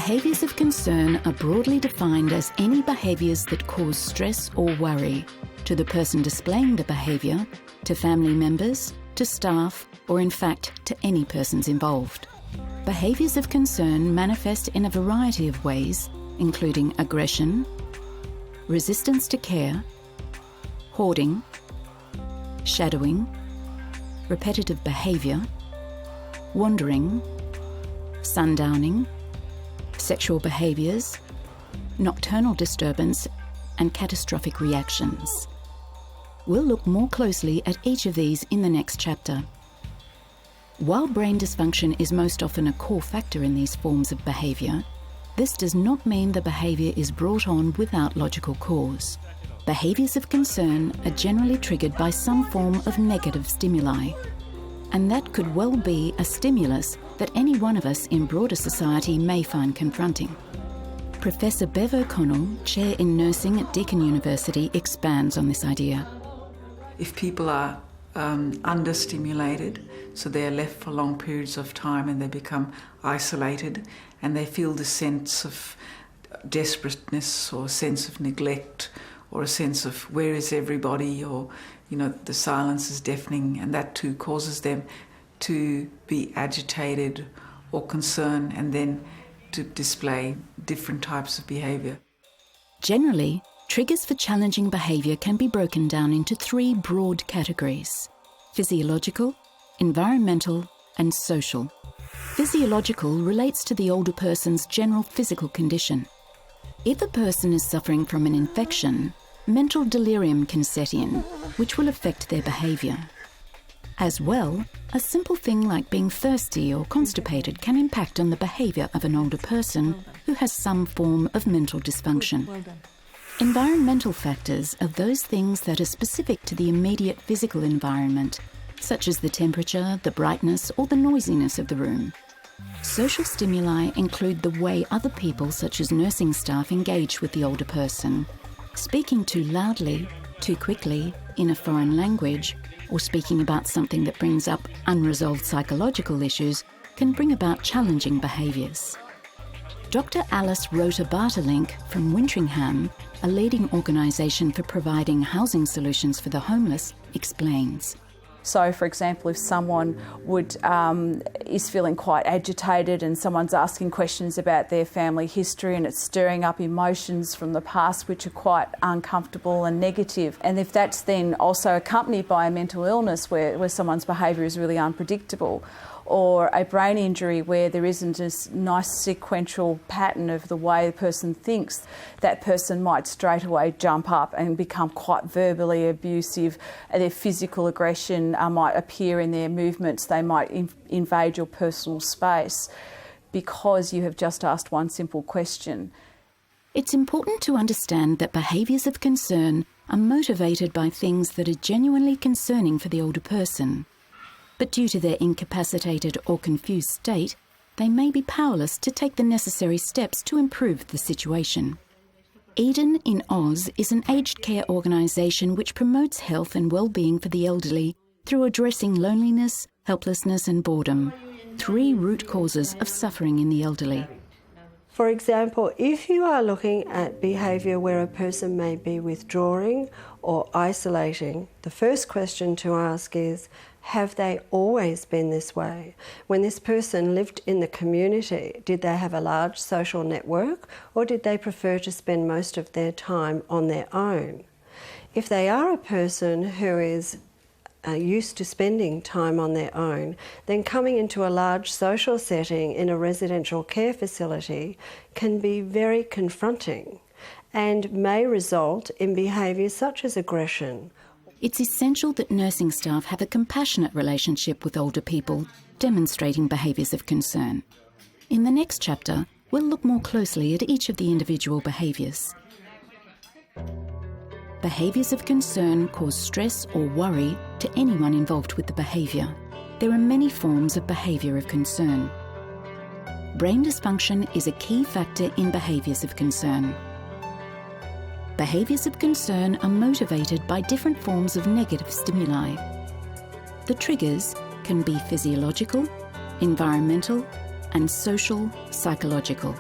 Behaviours of concern are broadly defined as any behaviours that cause stress or worry to the person displaying the behaviour, to family members, to staff, or in fact to any persons involved. Behaviours of concern manifest in a variety of ways, including aggression, resistance to care, hoarding, shadowing, repetitive behaviour, wandering, sundowning, sexual behaviours, nocturnal disturbance, and catastrophic reactions. We'll look more closely at each of these in the next chapter. While brain dysfunction is most often a core factor in these forms of behaviour, this does not mean the behaviour is brought on without logical cause. Behaviours of concern are generally triggered by some form of negative stimuli, and that could well be a stimulus that any one of us in broader society may find confronting. Professor Bev O'Connell, Chair in Nursing at Deakin University, expands on this idea. If people are understimulated, so they're left for long periods of time and they become isolated and they feel the sense of desperateness or a sense of neglect or a sense of where is everybody, or the silence is deafening, and that too causes them to be agitated or concerned and then to display different types of behaviour. Generally, triggers for challenging behaviour can be broken down into three broad categories: physiological, environmental, and social. Physiological relates to the older person's general physical condition. If a person is suffering from an infection, mental delirium can set in, which will affect their behaviour. As well, a simple thing like being thirsty or constipated can impact on the behaviour of an older person who has some form of mental dysfunction. Environmental factors are those things that are specific to the immediate physical environment, such as the temperature, the brightness, or the noisiness of the room. Social stimuli include the way other people, such as nursing staff, engage with the older person. Speaking too loudly, too quickly, in a foreign language, or speaking about something that brings up unresolved psychological issues can bring about challenging behaviours. Dr. Alice Rota Bartelink from Wintringham, a leading organisation for providing housing solutions for the homeless, explains. So, for example, if someone is feeling quite agitated and someone's asking questions about their family history and it's stirring up emotions from the past which are quite uncomfortable and negative, and if that's then also accompanied by a mental illness where someone's behaviour is really unpredictable, or a brain injury where there isn't a nice sequential pattern of the way the person thinks, that person might straight away jump up and become quite verbally abusive. Their physical aggression might appear in their movements. They might invade your personal space because you have just asked one simple question. It's important to understand that behaviours of concern are motivated by things that are genuinely concerning for the older person. But due to their incapacitated or confused state, they may be powerless to take the necessary steps to improve the situation. Eden in Oz is an aged care organisation which promotes health and well-being for the elderly through addressing loneliness, helplessness and boredom, three root causes of suffering in the elderly. For example, if you are looking at behaviour where a person may be withdrawing or isolating, the first question to ask is, have they always been this way? When this person lived in the community, did they have a large social network, or did they prefer to spend most of their time on their own? If they are a person who is used to spending time on their own, then coming into a large social setting in a residential care facility can be very confronting and may result in behaviours such as aggression. It's essential that nursing staff have a compassionate relationship with older people, demonstrating behaviours of concern. In the next chapter, we'll look more closely at each of the individual behaviours. Behaviours of concern cause stress or worry to anyone involved with the behaviour. There are many forms of behaviour of concern. Brain dysfunction is a key factor in behaviours of concern. Behaviours of concern are motivated by different forms of negative stimuli. The triggers can be physiological, environmental, and social, psychological.